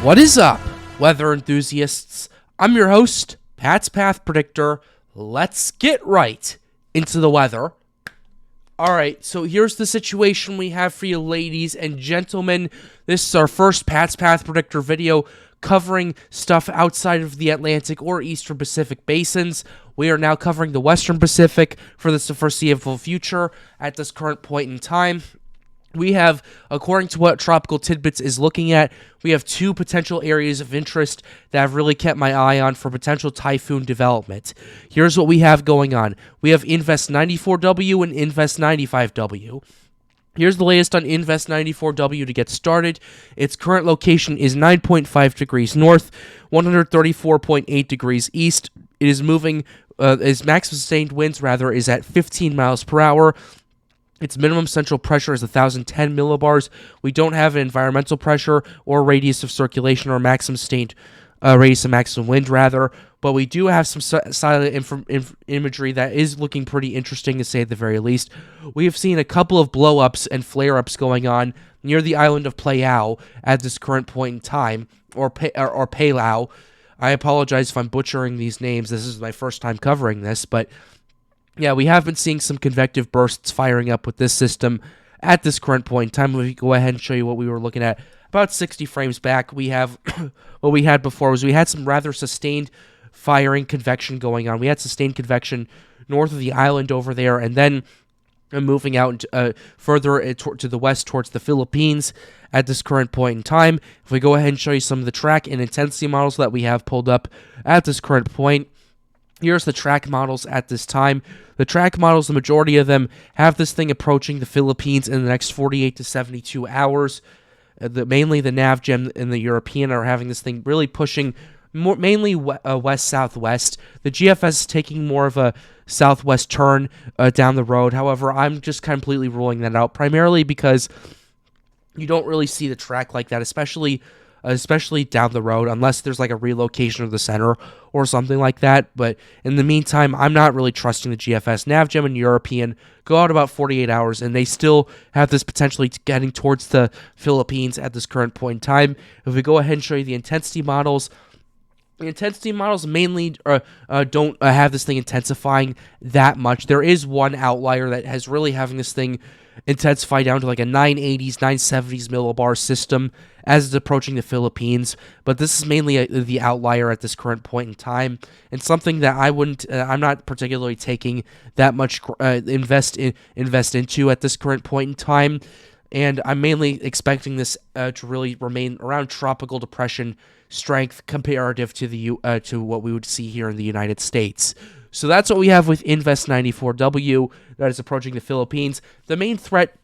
What is up, weather enthusiasts? I'm your host, Pat's Path Predictor. Let's get right into the weather. Alright, so here's the situation we have for you, ladies and gentlemen. This is our first Pat's Path Predictor video covering stuff outside of the Atlantic or Eastern Pacific basins. We are now covering the Western Pacific for the foreseeable future at this current point in time. We have, according to what Tropical Tidbits is looking at, we have two potential areas of interest that I've really kept my eye on for potential typhoon development. Here's what we have going on. We have Invest 94W and Invest 95W. Here's the latest on Invest 94W to get started. Its current location is 9.5 degrees north, 134.8 degrees east. It is moving, its maximum sustained winds, is at 15 miles per hour. Its minimum central pressure is 1,010 millibars. We don't have an environmental pressure or radius of circulation or maximum sustained radius of maximum wind, but we do have some satellite imagery that is looking pretty interesting, to say at the very least. We have seen a couple of blow-ups and flare-ups going on near the island of Palau at this current point in time, or Palau. I apologize if I'm butchering these names. This is my first time covering this, but yeah, we have been seeing some convective bursts firing up with this system at this current point in time. If we go ahead and show you what we were looking at about 60 frames back, we have what we had before was we had some rather sustained firing convection going on. We had sustained convection north of the island over there, and then moving out further to the west towards the Philippines at this current point in time. If we go ahead and show you some of the track and intensity models that we have pulled up at this current point, here's the track models at this time. The track models, the majority of them, have this thing approaching the Philippines in the next 48 to 72 hours. Mainly the NavGem and the European are having this thing really pushing mainly west-southwest. The GFS is taking more of a southwest turn down the road. However, I'm just completely ruling that out, primarily because you don't really see the track like that, especially down the road, unless there's like a relocation of the center or something like that. But in the meantime, I'm not really trusting the GFS. NavGem and European go out about 48 hours, and they still have this potentially getting towards the Philippines at this current point in time. If we go ahead and show you the intensity models, the intensity models mainly don't have this thing intensifying that much. There is one outlier that has really having this thing intensify down to like a 980s, 970s millibar system as it's approaching the Philippines, but this is mainly the outlier at this current point in time, and something that I'm not particularly taking that much invest into at this current point in time, and I'm mainly expecting this to really remain around tropical depression strength comparative to what we would see here in the United States. So that's what we have with Invest 94W that is approaching the Philippines. The main threat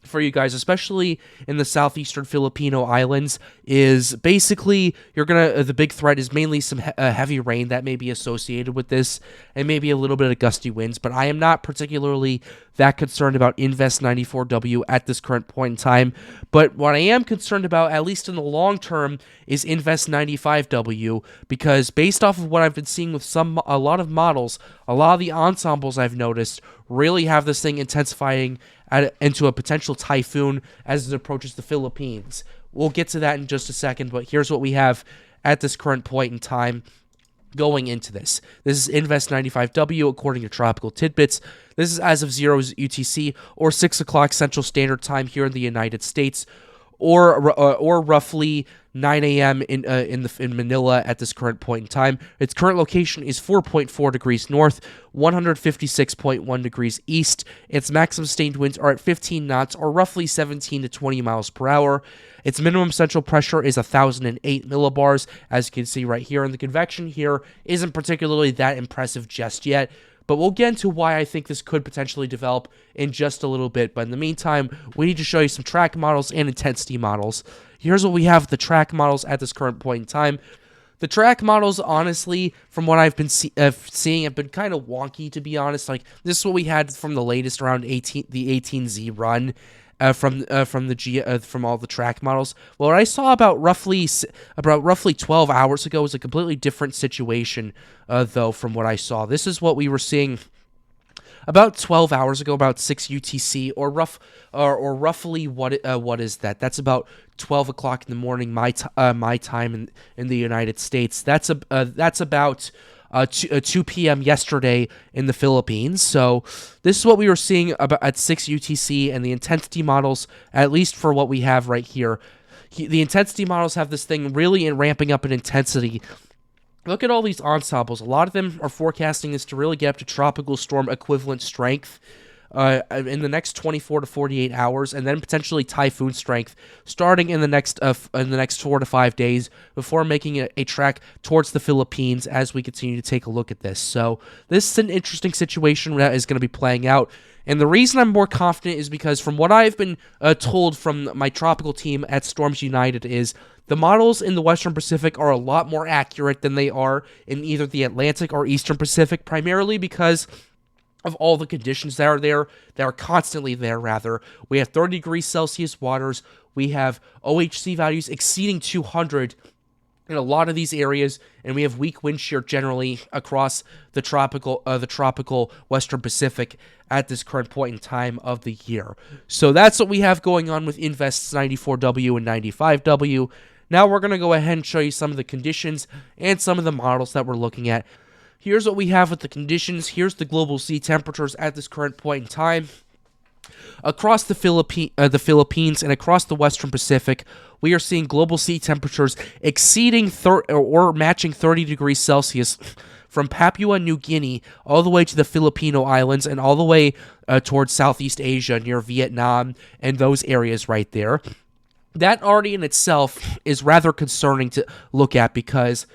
for you guys, especially in the southeastern Filipino islands, is basically the big threat is mainly some heavy rain that may be associated with this, and maybe a little bit of gusty winds. But I am not particularly that concerned about Invest 94W at this current point in time. But what I am concerned about, at least in the long term, is Invest 95W, because based off of what I've been seeing with a lot of models, a lot of the ensembles I've noticed really have this thing intensifying into a potential typhoon as it approaches the Philippines. We'll get to that in just a second, but here's what we have at this current point in time going into this. This is Invest 95W according to Tropical Tidbits. This is as of 0 UTC, or 6 o'clock Central Standard Time here in the United States, or roughly 9 a.m. in Manila at this current point in time. Its current location is 4.4 degrees north, 156.1 degrees east. Its maximum sustained winds are at 15 knots, or roughly 17 to 20 miles per hour. Its minimum central pressure is 1,008 millibars. As you can see right here, and the convection here isn't particularly that impressive just yet. But we'll get into why I think this could potentially develop in just a little bit. But in the meantime, we need to show you some track models and intensity models. Here's what we have with the track models at this current point in time. The track models, honestly, from what I've been seeing, have been kind of wonky, to be honest. Like, this is what we had from the latest around the 18Z run. From all the track models. Well, what I saw about roughly 12 hours ago was a completely different situation, though, from what I saw. This is what we were seeing about 12 hours ago, about 6 UTC, or roughly what is that? That's about 12 o'clock in the morning, my time in the United States. That's about 2 p.m. yesterday in the Philippines. So this is what we were seeing about at 6 UTC, and the intensity models, at least for what we have right here, the intensity models have this thing really ramping up in intensity. Look at all these ensembles. A lot of them are forecasting this to really get up to tropical storm equivalent strength in the next 24 to 48 hours, and then potentially typhoon strength starting in the next 4 to 5 days before making a track towards the Philippines as we continue to take a look at this. So this is an interesting situation that is going to be playing out. And the reason I'm more confident is because from what I've been told from my tropical team at Storms United is the models in the Western Pacific are a lot more accurate than they are in either the Atlantic or Eastern Pacific, primarily because of all the conditions that are there, that are constantly there, rather. We have 30 degrees Celsius waters. We have OHC values exceeding 200 in a lot of these areas, and we have weak wind shear generally across the tropical Western Pacific at this current point in time of the year. So that's what we have going on with Invests 94W and 95W. Now we're going to go ahead and show you some of the conditions and some of the models that we're looking at. Here's what we have with the conditions. Here's the global sea temperatures at this current point in time. Across the Philippines and across the Western Pacific, we are seeing global sea temperatures exceeding or matching 30 degrees Celsius from Papua New Guinea all the way to the Filipino Islands and all the way towards Southeast Asia near Vietnam and those areas right there. That already in itself is rather concerning to look at, because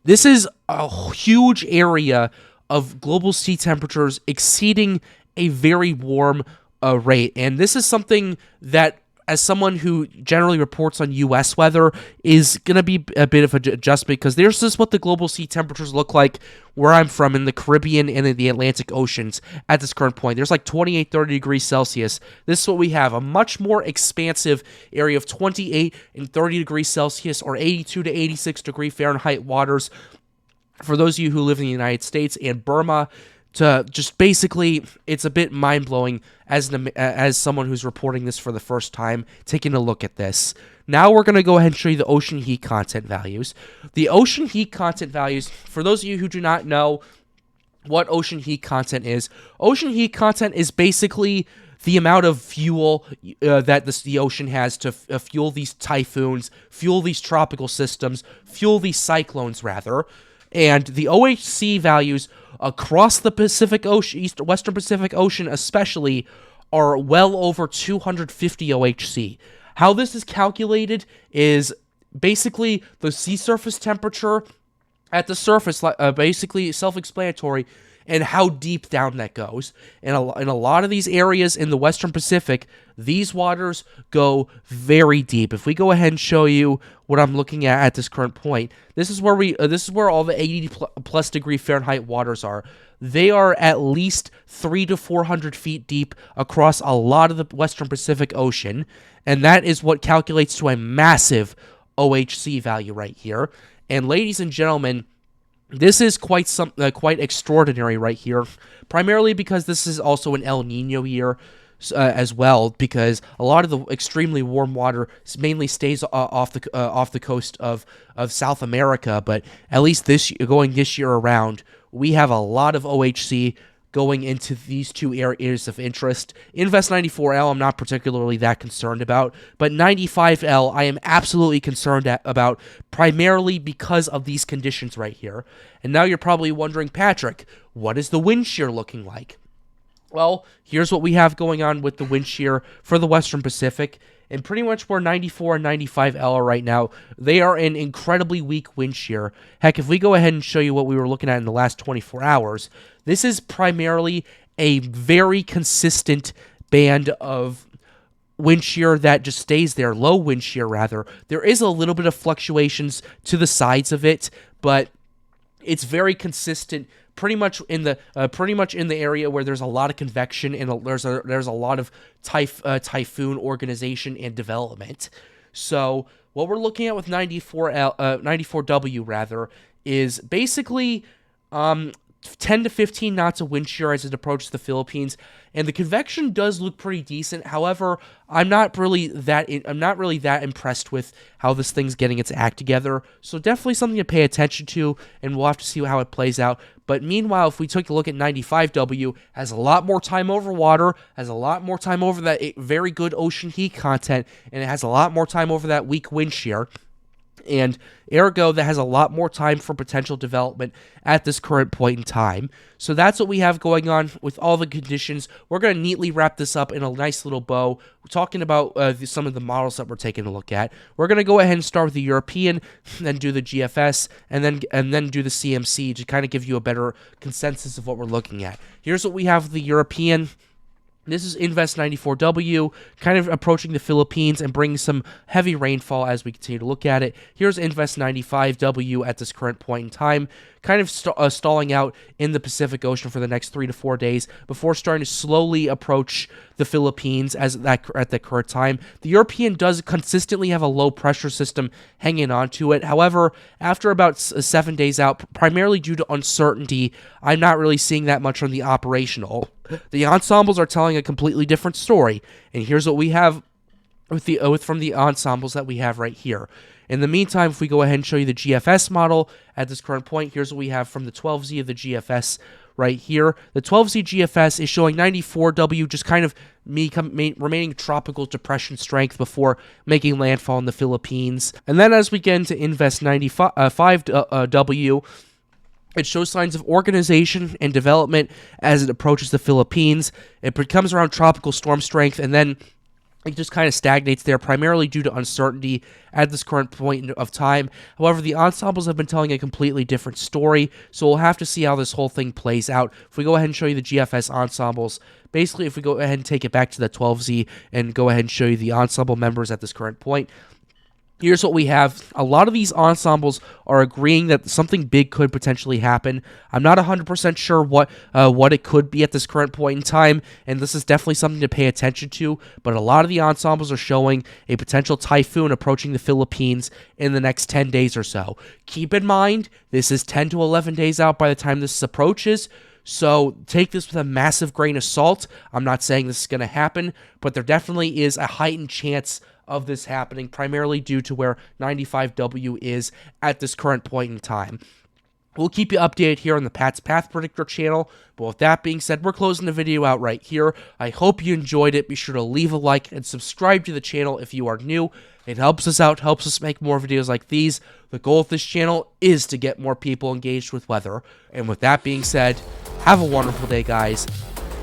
this is a huge area of global sea temperatures exceeding a very warm rate. And this is something that, as someone who generally reports on U.S. weather, is going to be a bit of an adjustment, because this is what the global sea temperatures look like where I'm from in the Caribbean and in the Atlantic Oceans at this current point. There's like 28, 30 degrees Celsius. This is what we have, a much more expansive area of 28 and 30 degrees Celsius or 82 to 86 degree Fahrenheit waters for those of you who live in the United States and Burma. To just basically, it's a bit mind-blowing as someone who's reporting this for the first time, taking a look at this. Now we're going to go ahead and show you the ocean heat content values. The ocean heat content values, for those of you who do not know what ocean heat content is basically the amount of fuel that the ocean has to fuel these typhoons, fuel these tropical systems, fuel these cyclones, rather. And the OHC values across the Pacific Ocean, Western Pacific Ocean especially, are well over 250 OHC. How this is calculated is basically the sea surface temperature at the surface, basically self-explanatory, and how deep down that goes. In a lot of these areas in the Western Pacific, these waters go very deep. If we go ahead and show you what I'm looking at this current point, this is where all the 80 plus degree Fahrenheit waters are. They are at least 300 to 400 feet deep across a lot of the Western Pacific Ocean, and that is what calculates to a massive OHC value right here. And ladies and gentlemen, this is quite extraordinary right here, primarily because this is also an El Nino year as well, because a lot of the extremely warm water mainly stays off the coast of South America. But at least this year around, we have a lot of OHC going into these two areas of interest. Invest 94L, I'm not particularly that concerned about, but 95L, I am absolutely concerned about, primarily because of these conditions right here. And now you're probably wondering, Patrick, what is the wind shear looking like? Well, here's what we have going on with the wind shear for the Western Pacific, and pretty much where 94 and 95L are right now, they are in incredibly weak wind shear. Heck, if we go ahead and show you what we were looking at in the last 24 hours, this is primarily a very consistent band of wind shear that just stays there, low wind shear rather. There is a little bit of fluctuations to the sides of it, but it's very consistent, pretty much in the area where there's a lot of convection and there's a lot of typhoon organization and development. So what we're looking at with 94W rather is basically 10 to 15 knots of wind shear as it approaches the Philippines, and the convection does look pretty decent. However, I'm not really that impressed with how this thing's getting its act together. So definitely something to pay attention to, and we'll have to see how it plays out. But meanwhile, if we take a look at 95W, has a lot more time over water, has a lot more time over that very good ocean heat content, and it has a lot more time over that weak wind shear. And ergo, that has a lot more time for potential development at this current point in time. So that's what we have going on with all the conditions. We're going to neatly wrap this up in a nice little bow. We're talking about some of the models that we're taking a look at. We're going to go ahead and start with the European, then do the GFS, and then do the CMC to kind of give you a better consensus of what we're looking at. Here's what we have with the European. This is Invest 94W, kind of approaching the Philippines and bringing some heavy rainfall as we continue to look at it. Here's Invest 95W at this current point in time, kind of stalling out in the Pacific Ocean for the next 3 to 4 days before starting to slowly approach the Philippines at the current time. The European does consistently have a low pressure system hanging on to it. However, after about 7 days out, primarily due to uncertainty, I'm not really seeing that much on the operational. The ensembles are telling a completely different story, and here's what we have from the ensembles that we have right here. In the meantime, if we go ahead and show you the GFS model at this current point, here's what we have from the 12Z of the GFS right here. The 12Z GFS is showing 94W, just kind of remaining tropical depression strength before making landfall in the Philippines. And then as we get into Invest 95W, it shows signs of organization and development as it approaches the Philippines. It becomes around tropical storm strength, and then it just kind of stagnates there, primarily due to uncertainty at this current point of time. However, the ensembles have been telling a completely different story, so we'll have to see how this whole thing plays out. If we go ahead and show you the GFS ensembles, basically if we go ahead and take it back to the 12Z and go ahead and show you the ensemble members at this current point, here's what we have. A lot of these ensembles are agreeing that something big could potentially happen. I'm not 100% sure what it could be at this current point in time, and this is definitely something to pay attention to, but a lot of the ensembles are showing a potential typhoon approaching the Philippines in the next 10 days or so. Keep in mind, this is 10 to 11 days out by the time this approaches, so take this with a massive grain of salt. I'm not saying this is going to happen, but there definitely is a heightened chance of this happening, primarily due to where 95W is at this current point in time. We'll keep you updated here on the Pat's Path Predictor channel, but with that being said, we're closing the video out right here. I hope you enjoyed it. Be sure to leave a like and subscribe to the channel if you are new. It helps us out, helps us make more videos like these. The goal of this channel is to get more people engaged with weather. And with that being said, have a wonderful day, guys.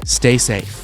Stay safe.